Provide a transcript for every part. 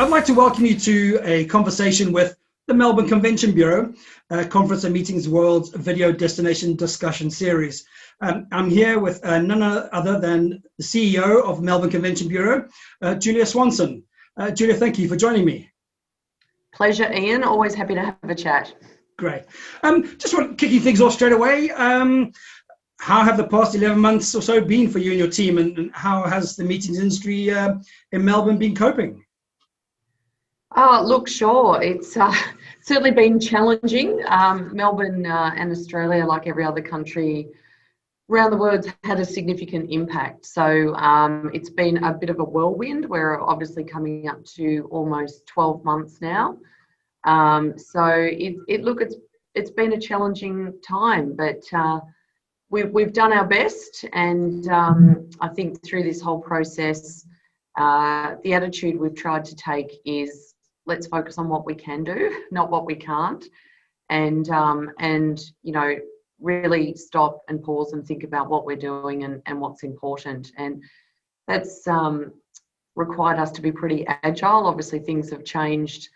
I'd like to welcome you to a conversation with the Melbourne Convention Bureau, Conference and Meetings World's video destination discussion series. I'm here with none other than the CEO of Melbourne Convention Bureau, Julia Swanson. Julia, thank you for joining me. Pleasure, Ian. Always happy to have a chat. Great. Just want kicking things off straight away. How have the past 11 months or so been for you and your team, and how has the meetings industry in Melbourne been coping? Look, sure. It's certainly been challenging. Melbourne and Australia, like every other country around the world, had a significant impact. So it's been a bit of a whirlwind. We're obviously coming up to almost 12 months now. It's been a challenging time, but we've done our best, and I think through this whole process, the attitude we've tried to take is let's focus on what we can do, not what we can't, and you know, really stop and pause and think about what we're doing and what's important. And that's required us to be pretty agile. Obviously, things have changed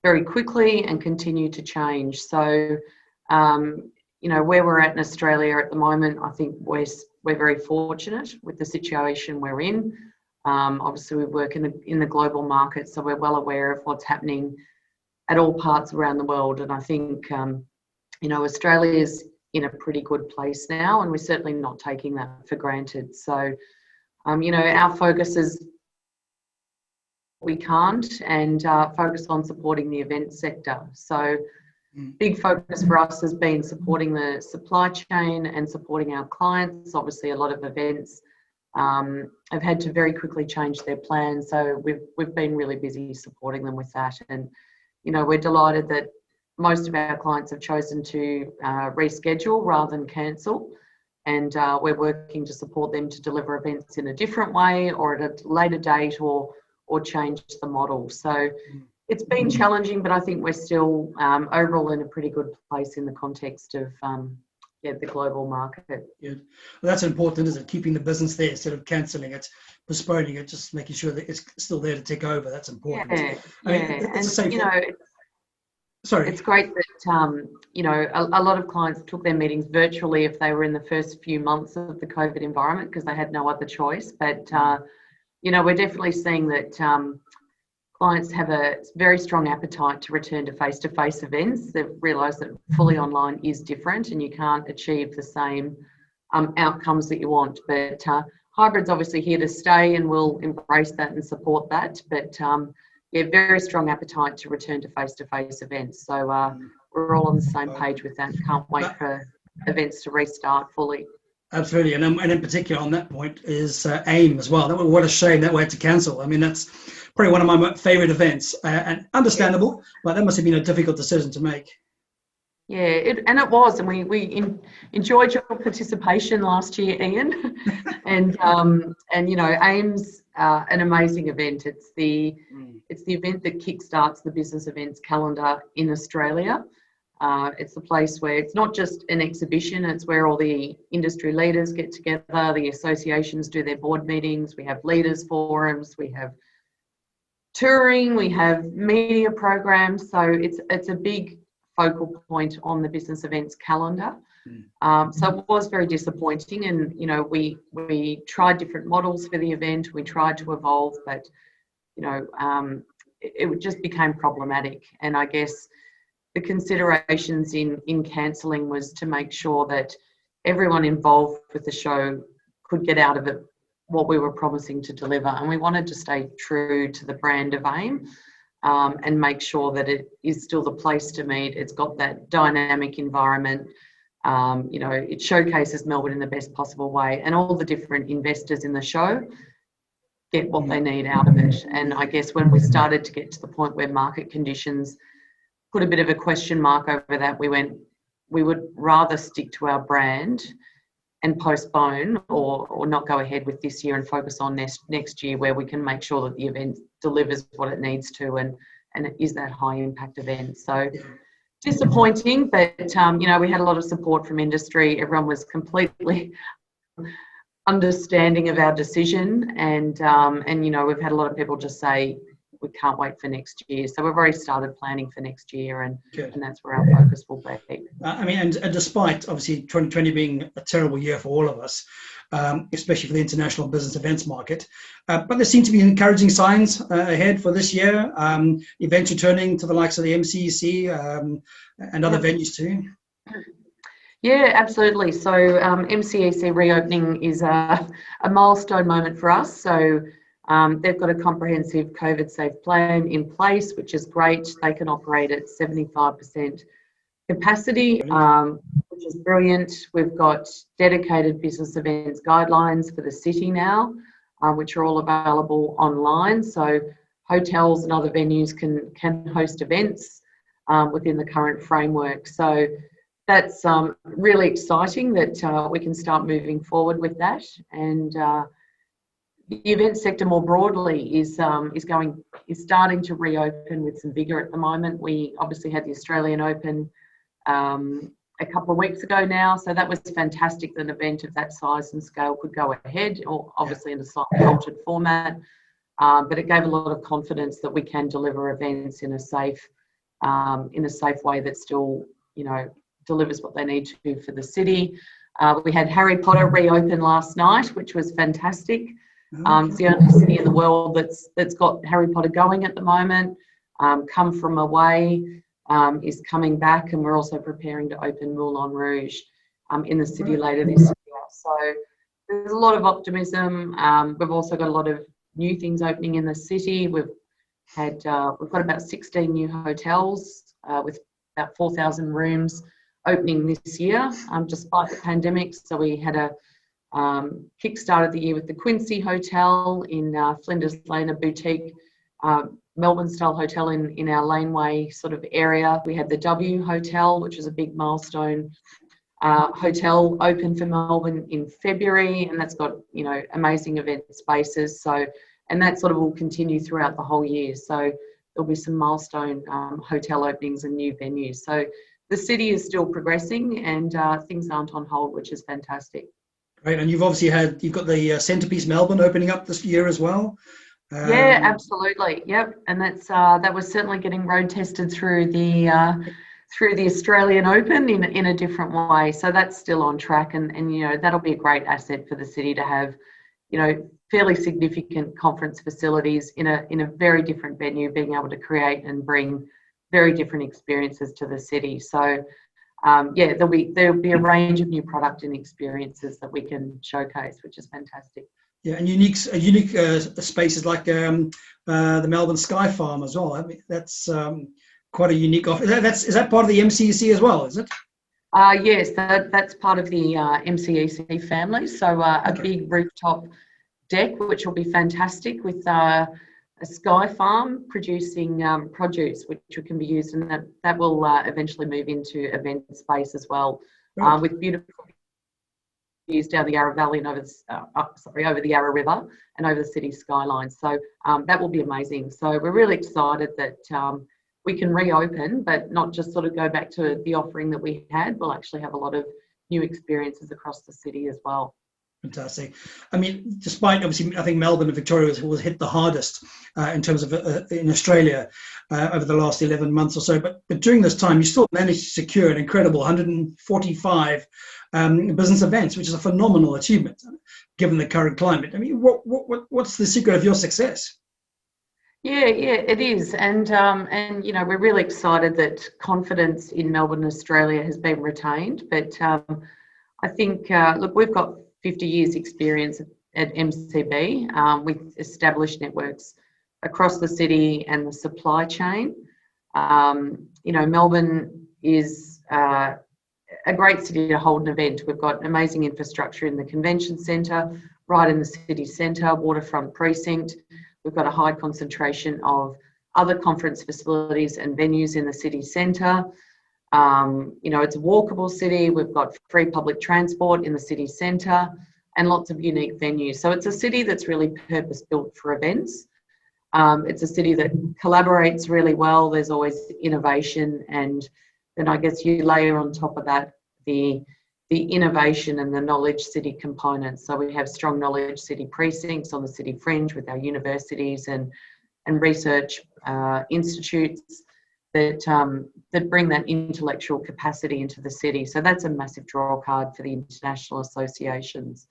very quickly and continue to change. So you know, where we're at in Australia at the moment, I think we're very fortunate with the situation we're in. Obviously, we work in the global market, so we're well aware of what's happening at all parts around the world. And I think, you know, Australia's in a pretty good place now, and we're certainly not taking that for granted. So, you know, our focus is we can't, and focus on supporting the event sector. So big focus for us has been supporting the supply chain and supporting our clients. Obviously, a lot of events have had to very quickly change their plans, so we've been really busy supporting them with that. And you know, we're delighted that most of our clients have chosen to reschedule rather than cancel, and we're working to support them to deliver events in a different way or at a later date, or change the model. So it's been challenging, but I think we're still overall in a pretty good place in the context of the global market. Yeah. Well, that's important, isn't it? Keeping the business there instead of cancelling it, postponing it, just making sure that it's still there to take over. That's important. Yeah, and you know, it's great that you know, a lot of clients took their meetings virtually if they were in the first few months of the COVID environment because they had no other choice. But you know, we're definitely seeing that clients have a very strong appetite to return to face-to-face events. They've realised that fully online is different and you can't achieve the same outcomes that you want. But hybrid's obviously here to stay, and we'll embrace that and support that. But yeah, very strong appetite to return to face-to-face events. So we're all on the same page with that. Can't wait for events to restart fully. Absolutely, and in particular on that point is AIM as well. What a shame that we had to cancel. I mean, that's probably one of my favourite events, and understandable, but that must have been a difficult decision to make. Yeah, it was, and we enjoyed your participation last year, Ian. and you know, AIM's an amazing event. It's the event that kickstarts the business events calendar in Australia. It's the place where it's not just an exhibition, it's where all the industry leaders get together, the associations do their board meetings, we have leaders forums, we have touring, we have media programs. So it's a big focal point on the business events calendar. So it was very disappointing, and you know, we tried different models for the event, we tried to evolve, but you know, it just became problematic. And I guess the considerations in cancelling was to make sure that everyone involved with the show could get out of it what we were promising to deliver. And we wanted to stay true to the brand of AIM and make sure that it is still the place to meet. It's got that dynamic environment. You know, it showcases Melbourne in the best possible way, and all the different investors in the show get what they need out of it. And I guess when we started to get to the point where market conditions put a bit of a question mark over that, we would rather stick to our brand and postpone or not go ahead with this year and focus on next year, where we can make sure that the event delivers what it needs to and it is that high impact event. So disappointing, but you know, we had a lot of support from industry. Everyone was completely understanding of our decision, and you know, we've had a lot of people just say, we can't wait for next year. So we've already started planning for next year, and Good. that's where our focus will be. I mean, and despite obviously 2020 being a terrible year for all of us, especially for the international business events market, but there seem to be encouraging signs ahead for this year. Events returning to the likes of the MCEC and other venues too. Yeah, absolutely. So MCEC reopening is a milestone moment for us. So they've got a comprehensive COVID safe plan in place, which is great. They can operate at 75% capacity, which is brilliant. We've got dedicated business events guidelines for the city now, which are all available online. So hotels and other venues can host events within the current framework. So that's really exciting that we can start moving forward with that. And the event sector more broadly is starting to reopen with some vigour at the moment. We obviously had the Australian Open a couple of weeks ago now, so that was fantastic that an event of that size and scale could go ahead, or obviously in a slightly altered format, but it gave a lot of confidence that we can deliver events in a safe way that still, you know, delivers what they need to for the city. We had Harry Potter reopen last night, which was fantastic. It's the only city in the world that's got Harry Potter going at the moment. Come From Away is coming back, and we're also preparing to open Moulin Rouge in the city later this year. So there's a lot of optimism. We've also got a lot of new things opening in the city. We've got about 16 new hotels with about 4,000 rooms opening this year, despite the pandemic. So we had a kick-started the year with the Quincy Hotel in Flinders Lane, a boutique Melbourne-style hotel in our laneway sort of area. We had the W Hotel, which was a big milestone hotel, open for Melbourne in February, and that's got, you know, amazing event spaces. So, and that sort of will continue throughout the whole year. So there'll be some milestone hotel openings and new venues. So the city is still progressing, and things aren't on hold, which is fantastic. Right, and you've got the Centrepiece Melbourne opening up this year as well. Yeah, absolutely. Yep, and that was certainly getting road tested through the Australian Open in a different way. So that's still on track, and you know, that'll be a great asset for the city to have, you know, fairly significant conference facilities in a very different venue, being able to create and bring very different experiences to the city. So yeah, there'll be a range of new product and experiences that we can showcase, which is fantastic. Yeah, and unique spaces like the Melbourne Sky Farm as well. I mean, that's quite a unique offer. Is that part of the MCEC as well, is it? Yes, that's part of the MCEC family. So a big rooftop deck, which will be fantastic, with a Sky Farm producing produce, which can be used, and that will eventually move into event space as well, with beautiful views down the Yarra Valley and over the Yarra River and over the city skyline. So that will be amazing. So we're really excited that we can reopen, but not just sort of go back to the offering that we had. We'll actually have a lot of new experiences across the city as well. Fantastic. I mean, despite obviously, I think Melbourne and Victoria was hit the hardest in terms of in Australia over the last 11 months or so. But during this time, you still managed to secure an incredible 145 business events, which is a phenomenal achievement given the current climate. I mean, what's the secret of your success? Yeah, it is, and you know, we're really excited that confidence in Melbourne, Australia, has been retained. But I think, look, we've got 50 years experience at MCB with established networks across the city and the supply chain. You know, Melbourne is a great city to hold an event. We've got amazing infrastructure in the convention centre, right in the city centre, waterfront precinct. We've got a high concentration of other conference facilities and venues in the city centre. You know, it's a walkable city. We've got free public transport in the city centre and lots of unique venues. So it's a city that's really purpose-built for events. It's a city that collaborates really well. There's always innovation, and then I guess you layer on top of that the innovation and the knowledge city components. So we have strong knowledge city precincts on the city fringe with our universities and and research institutes that bring that intellectual capacity into the city. So that's a massive draw card for the international associations.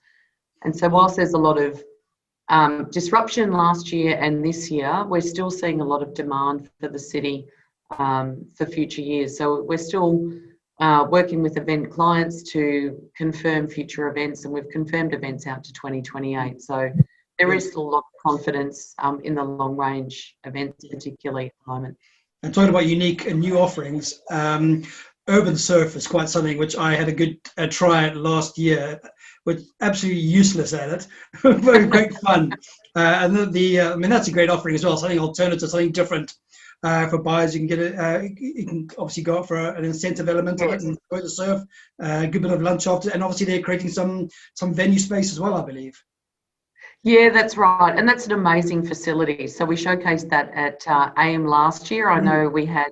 And so whilst there's a lot of disruption last year and this year, we're still seeing a lot of demand for the city for future years. So we're still working with event clients to confirm future events, and we've confirmed events out to 2028. So there is still a lot of confidence in the long range events, particularly at the moment. And talking about unique and new offerings, urban surf is quite something which I had a good try at last year, but absolutely useless at it. Very great fun. And I mean, that's a great offering as well, something alternative, something different for buyers. You can get it, you can obviously go out for an incentive element of it and go to surf, a good bit of lunch after, and obviously they're creating some venue space as well, I believe. Yeah, that's right. And that's an amazing facility. So we showcased that at AM last year. I know we had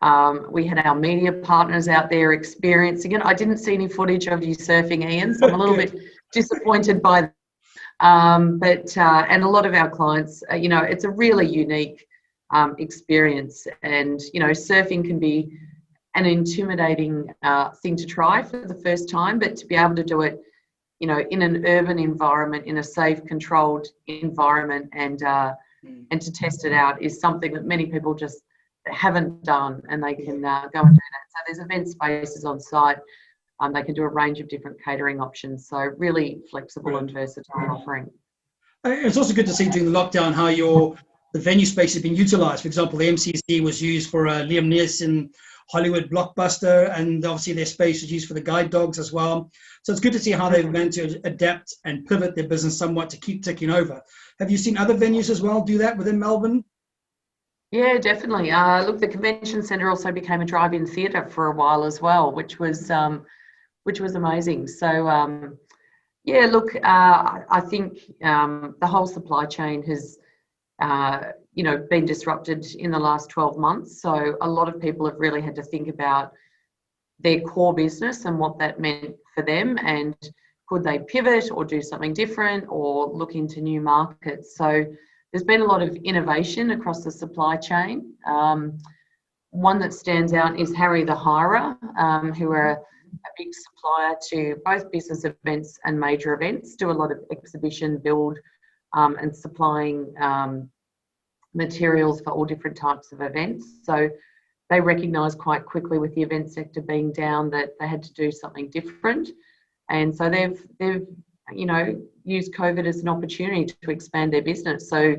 our media partners out there experiencing it. I didn't see any footage of you surfing, Ian, so I'm a little bit disappointed by that. And a lot of our clients, it's a really unique experience. And, surfing can be an intimidating thing to try for the first time, but to be able to do it in an urban environment, in a safe, controlled environment, and to test it out is something that many people just haven't done, and they can go and do that. So there's event spaces on site. They can do a range of different catering options. So really flexible and versatile offering. It's also good to see during the lockdown how the venue space has been utilised. For example, the MCC was used for a Liam Neeson Hollywood blockbuster, and obviously their space was used for the guide dogs as well. So it's good to see how they've meant to adapt and pivot their business somewhat to keep ticking over. Have you seen other venues as well do that within Melbourne? Yeah, definitely. Look, the convention centre also became a drive-in theatre for a while as well, which was amazing. So yeah, look, I think the whole supply chain has been disrupted in the last 12 months. So a lot of people have really had to think about their core business and what that meant for them, and could they pivot or do something different or look into new markets. So there's been a lot of innovation across the supply chain. One that stands out is Harry the Hirer, who are a big supplier to both business events and major events, do a lot of exhibition build and supplying materials for all different types of events. So they recognised quite quickly, with the event sector being down, that they had to do something different. And so they've used COVID as an opportunity to expand their business. So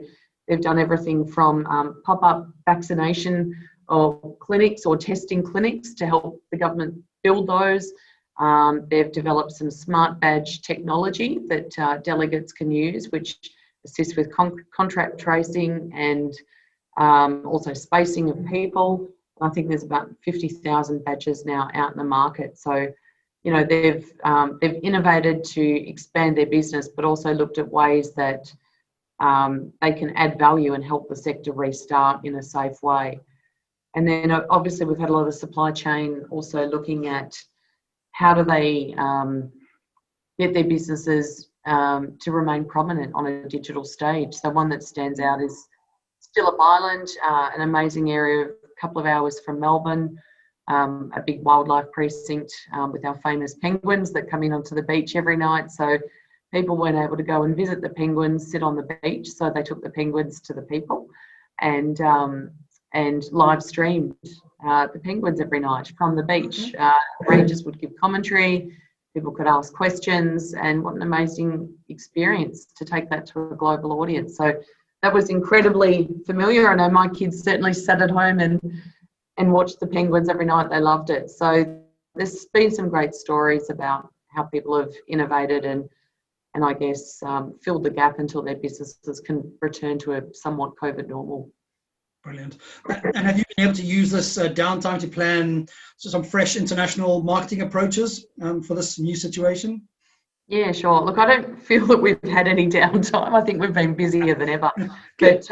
they've done everything from pop-up vaccination or clinics or testing clinics to help the government build those. They've developed some smart badge technology that delegates can use, which assists with contract tracing and also spacing of people. I think there's about 50,000 badges now out in the market. So, they've innovated to expand their business, but also looked at ways that they can add value and help the sector restart in a safe way. And then obviously we've had a lot of supply chain also looking at how do they get their businesses to remain prominent on a digital stage. So one that stands out is Phillip Island, an amazing area, a couple of hours from Melbourne, a big wildlife precinct with our famous penguins that come in onto the beach every night. So people weren't able to go and visit the penguins, sit on the beach, so they took the penguins to the people and live streamed the penguins every night from the beach. Rangers would give commentary, people could ask questions, and what an amazing experience to take that to a global audience. So that was incredibly familiar. I know my kids certainly sat at home and watched the penguins every night. They loved it. So there's been some great stories about how people have innovated and I guess filled the gap until their businesses can return to a somewhat COVID normal. Brilliant. And have you been able to use this downtime to plan some fresh international marketing approaches for this new situation? Yeah, sure. Look, I don't feel that we've had any downtime. I think we've been busier than ever. But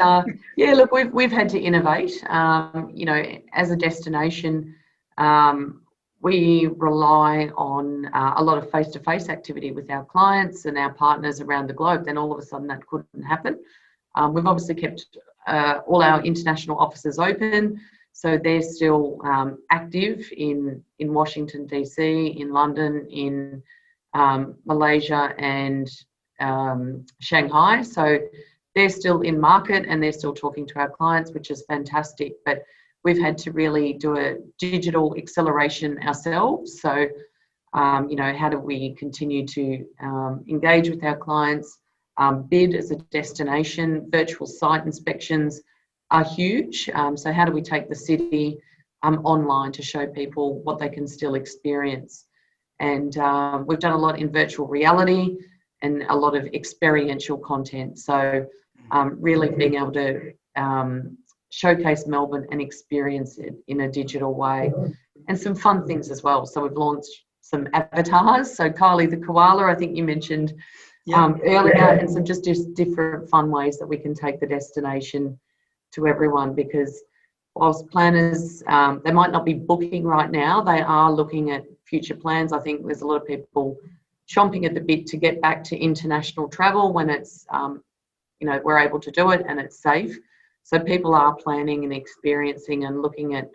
yeah, look, we've had to innovate. As a destination, we rely on a lot of face-to-face activity with our clients and our partners around the globe. Then all of a sudden that couldn't happen. We've obviously kept all our international offices open. So they're still active in Washington, DC, in London, in Malaysia and Shanghai. So they're still in market and they're still talking to our clients, which is fantastic. But we've had to really do a digital acceleration ourselves. So, how do we continue to engage with our clients, bid as a destination? Virtual site inspections are huge. So how do we take the city online to show people what they can still experience? And we've done a lot in virtual reality and a lot of experiential content. So really being able to showcase Melbourne and experience it in a digital way, and some fun things as well. So we've launched some avatars. So Kylie the koala, I think you mentioned earlier, and some just different fun ways that we can take the destination to everyone, because whilst planners, they might not be booking right now, they are looking at future plans. I think there's a lot of people chomping at the bit to get back to international travel when it's, we're able to do it and it's safe. So people are planning and experiencing and looking at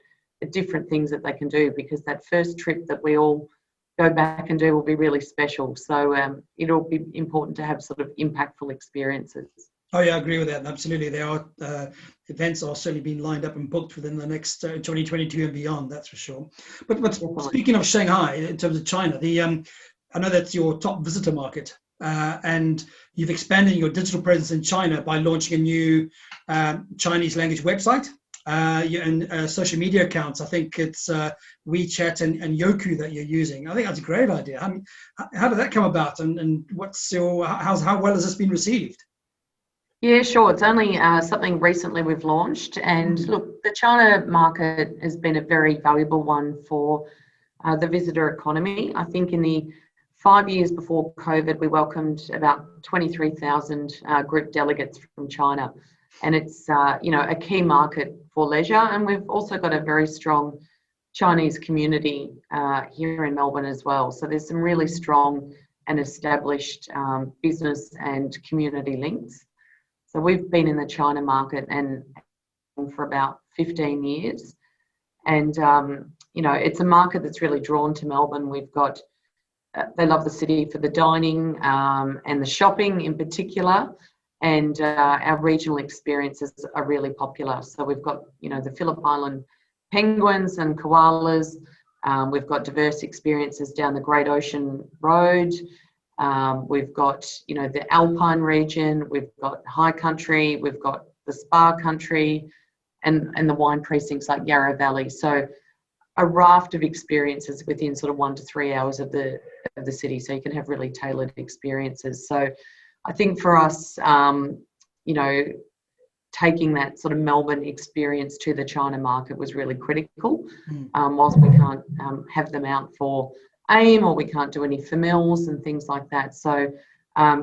different things that they can do, because that first trip that we all go back and do will be really special. So it'll be important to have sort of impactful experiences. Oh yeah, I agree with that. Absolutely. There are events are certainly being lined up and booked within the next 2022 and beyond, that's for sure. But speaking of Shanghai, in terms of China, I know that's your top visitor market, and you've expanded your digital presence in China by launching a new Chinese language website and social media accounts. I think it's WeChat and Youku that you're using. I think that's a great idea. I mean, how did that come about, and how well has this been received? Yeah, sure. It's only something recently we've launched. And look, the China market has been a very valuable one for the visitor economy. I think in the 5 years before COVID, we welcomed about 23,000 group delegates from China. And it's, a key market for leisure. And we've also got a very strong Chinese community here in Melbourne as well. So there's some really strong and established business and community links. So we've been in the China market and for about 15 years. And, it's a market that's really drawn to Melbourne. We've got, they love the city for the dining and the shopping in particular. And our regional experiences are really popular. So we've got, the Phillip Island penguins and koalas. We've got diverse experiences down the Great Ocean Road. We've got, the Alpine region, we've got high country, we've got the spa country and the wine precincts like Yarra Valley. So a raft of experiences within sort of 1 to 3 hours of the city. So you can have really tailored experiences. So I think for us, taking that sort of Melbourne experience to the China market was really critical. Whilst we can't have them out for AIM, or we can't do any familials and things like that. So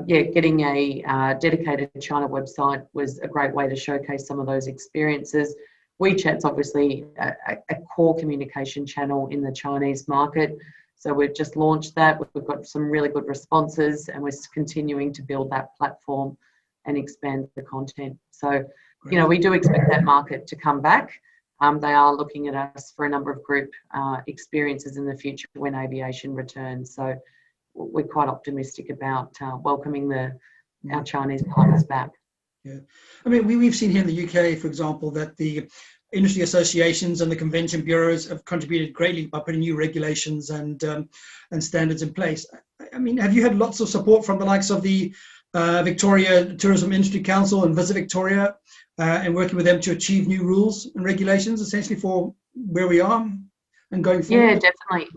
getting a dedicated China website was a great way to showcase some of those experiences. WeChat's obviously a core communication channel in the Chinese market. So we've just launched that. We've got some really good responses, and we're continuing to build that platform and expand the content. So, we do expect that market to come back. They are looking at us for a number of group experiences in the future when aviation returns. So we're quite optimistic about welcoming our Chinese partners back. Yeah, I mean, we've seen here in the UK, for example, that the industry associations and the convention bureaus have contributed greatly by putting new regulations and standards in place. I mean, have you had lots of support from the likes of the Victoria Tourism Industry Council and Visit Victoria, and working with them to achieve new rules and regulations, essentially for where we are and going forward? Yeah, definitely.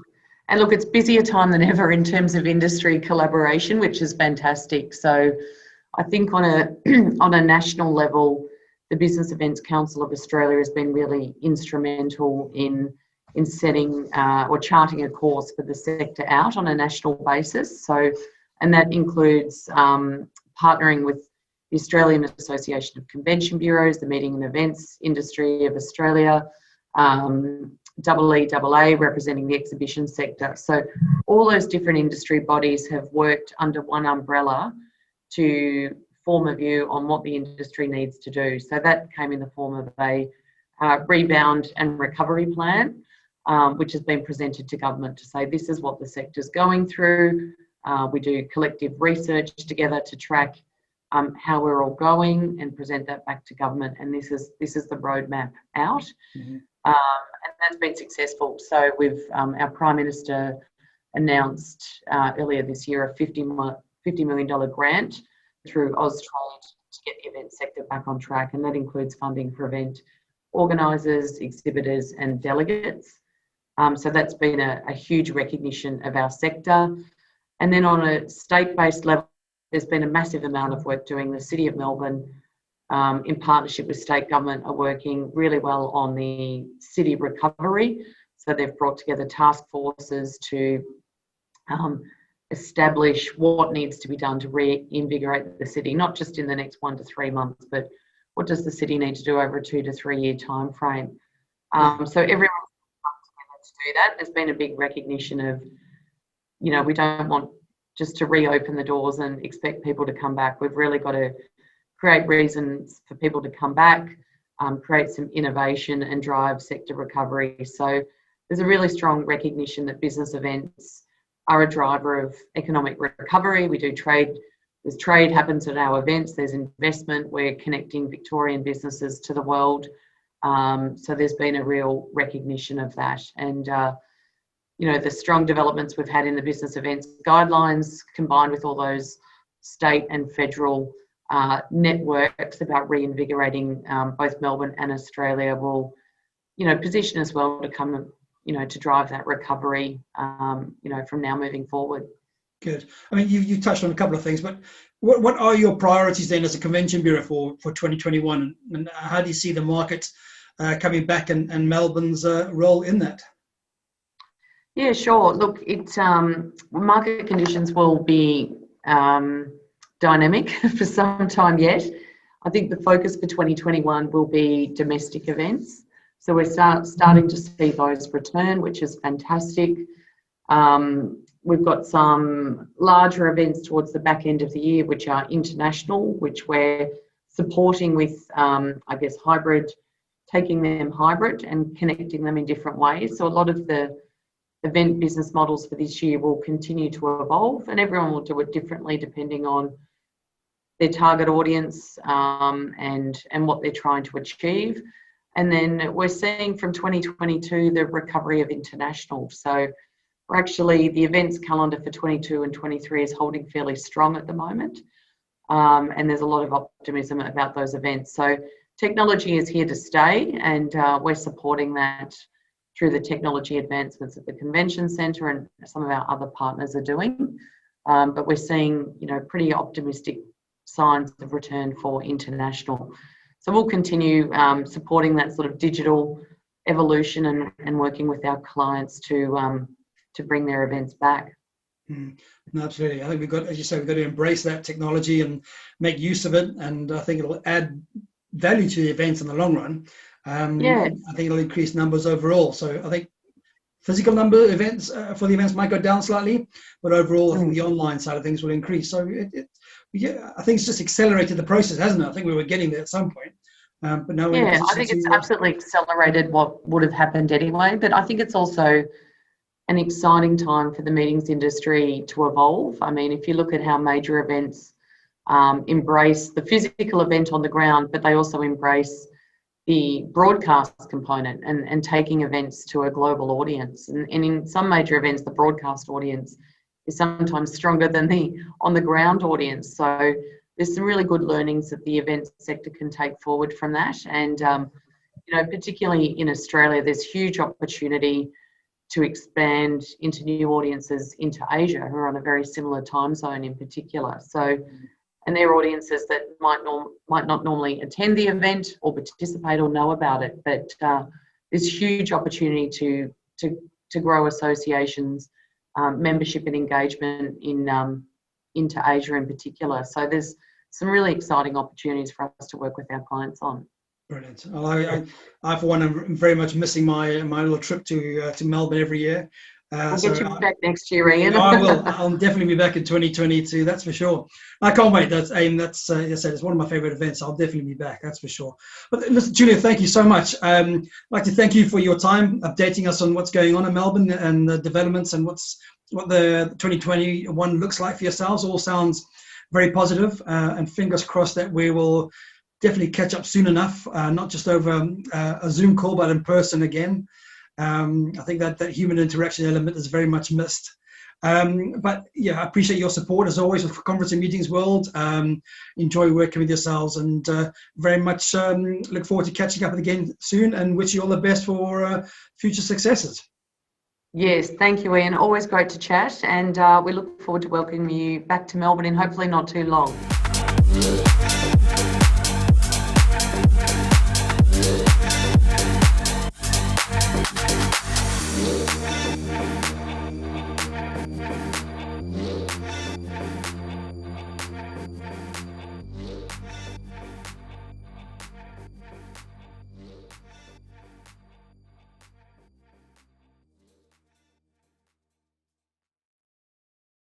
And look, it's busier time than ever in terms of industry collaboration, which is fantastic. So I think on a national level, the Business Events Council of Australia has been really instrumental in setting or charting a course for the sector out on a national basis. So, and that includes partnering with the Australian Association of Convention Bureaus, the Meeting and Events Industry of Australia, AAA representing the exhibition sector. So all those different industry bodies have worked under one umbrella to form a view on what the industry needs to do. So that came in the form of a rebound and recovery plan, which has been presented to government to say this is what the sector's going through. We do collective research together to track how we're all going and present that back to government. And this is the roadmap out. Mm-hmm. And that's been successful. So we've our Prime Minister announced earlier this year a $50 million grant through Austrade to get the event sector back on track, and that includes funding for event organisers, exhibitors and delegates. So that's been a huge recognition of our sector. And then on a state-based level, there's been a massive amount of work doing. The City of Melbourne, in partnership with state government, are working really well on the city recovery. So they've brought together task forces to establish what needs to be done to reinvigorate the city, not just in the next 1 to 3 months, but what does the city need to do over a 2 to 3 year time frame. So everyone's come together to do that. There's been a big recognition of, you know, we don't want just to reopen the doors and expect people to come back. We've really got to create reasons for people to come back, create some innovation and drive sector recovery. So there's a really strong recognition that business events are a driver of economic recovery. We do trade. There's trade happens at our events. There's investment. We're connecting Victorian businesses to the world. So there's been a real recognition of that. And, you know, the strong developments we've had in the business events guidelines, combined with all those state and federal networks about reinvigorating both Melbourne and Australia, will, you know, position us well to come, you know, to drive that recovery, you know, from now moving forward. Good. I mean, you touched on a couple of things, but what are your priorities then as a convention bureau for 2021, and how do you see the market coming back and Melbourne's role in that? Yeah, sure. Look, market conditions will be dynamic for some time yet. I think the focus for 2021 will be domestic events. So we're starting to see those return, which is fantastic. We've got some larger events towards the back end of the year, which are international, which we're supporting with, I guess, hybrid, taking them hybrid and connecting them in different ways. So a lot of the event business models for this year will continue to evolve, and everyone will do it differently depending on their target audience and what they're trying to achieve. And then we're seeing from 2022 the recovery of international. So we're actually, the events calendar for 22 and 23 is holding fairly strong at the moment. And there's a lot of optimism about those events. So technology is here to stay, and we're supporting that through the technology advancements at the convention centre, and some of our other partners are doing. But we're seeing, you know, pretty optimistic signs of return for international. So we'll continue supporting that sort of digital evolution and working with our clients to bring their events back. No, absolutely. I think we've got, as you say, we've got to embrace that technology and make use of it. And I think it'll add value to the events in the long run. Yes. I think it'll increase numbers overall. So I think physical number of events for the events might go down slightly, but overall, I think the online side of things will increase. So yeah, I think it's just accelerated the process, hasn't it? I think we were getting there at some point. But now yeah, I think it's absolutely accelerated what would have happened anyway. But I think it's also an exciting time for the meetings industry to evolve. I mean, if you look at how major events embrace the physical event on the ground, but they also embrace the broadcast component and taking events to a global audience. And in some major events, the broadcast audience is sometimes stronger than the on the ground audience. So there's some really good learnings that the event sector can take forward from that. And, you know, particularly in Australia, there's huge opportunity to expand into new audiences into Asia, who are on a very similar time zone in particular. So, and they're audiences that might not normally attend the event or participate or know about it, but there's huge opportunity to grow associations, membership and engagement into Asia in particular. So there's some really exciting opportunities for us to work with our clients on. Brilliant. Well, I for one, am very much missing my little trip to Melbourne every year. We'll So get you back next year, Ian. I will. I'll definitely be back in 2022. That's for sure. I can't wait. That's That's as I said, it's one of my favorite events. I'll definitely be back. That's for sure. But listen, Julia, thank you so much. I'd like to thank you for your time, updating us on what's going on in Melbourne and the developments and what the 2021 looks like for yourselves. All sounds very positive, and fingers crossed that we will definitely catch up soon enough, not just over a Zoom call, but in person again. I think that human interaction element is very much missed. But yeah, I appreciate your support as always with Conference and Meetings World. Enjoy working with yourselves, and very much look forward to catching up again soon, and wish you all the best for future successes. Yes, thank you, Ian. Always great to chat, and we look forward to welcoming you back to Melbourne in hopefully not too long.